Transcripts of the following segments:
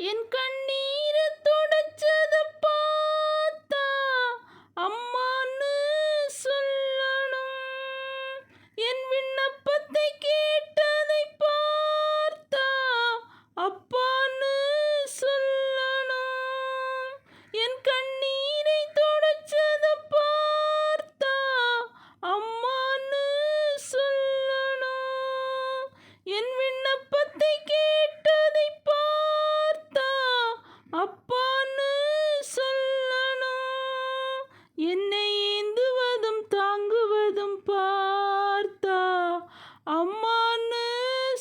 என் கண்ணீரை துடைச்சத பார்த்தா அம்மான்னு சொல்லணும். என் விண்ணப்பத்தை கேட்டதை பார்த்தா அப்பான்னு சொல்லணும். என் கண்ணீரை துடைச்சத பார்த்தா அம்மான்னு சொல்லணும். என் விண்ணப்பத்தை கேட்டதை பார்த்தா அப்பான்னு சொல்லணும். என்னை ஏந்துவதும் தாங்குவதும் பார்த்தா அம்மான்னு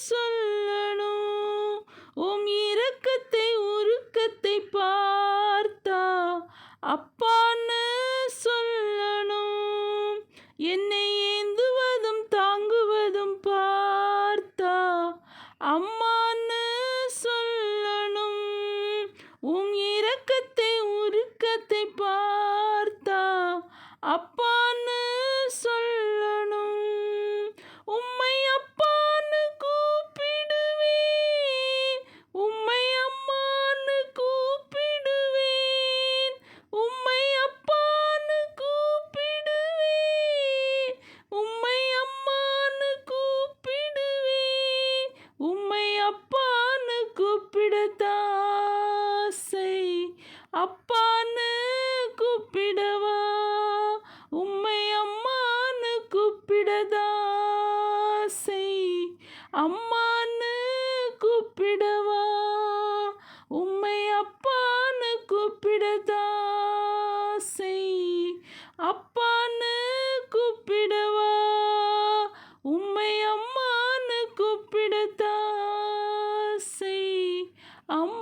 சொல்லணும். உம் இரக்கத்தை உருக்கத்தை பார்த்தா அப்பான்னு சொல்லணும். என்னை ஏந்துவதும் தாங்குவதும் பார்த்தா அம்மான்னு சொல்லணும். உம் இரக்கத்தை உருக்கத்தை பார்த்தா அப்பான்னு சொல்லணும். உம்மை அப்பான்னு கூப்பிடுவேன், உம்மை அம்மான்னு கூப்பிடுவேன். உம்மை அப்பான்னு கூப்பிடுவேன், உம்மை அம்மான்னு கூப்பிடுவேன். உம்மை அப்பான்னு கூப்பிடத்தாசை, அப்பான்னு கூப்பிடவா. உம்மை அம்மான்னு கூப்பிடதாசை, அம்மான்னு கூப்பிடவா. உம்மை அப்பான்னு கூப்பிடதாசை, அப்பான்னு கூப்பிடவா. உம்மை அம்மான்னு கூப்பிடதாசை, அம்மா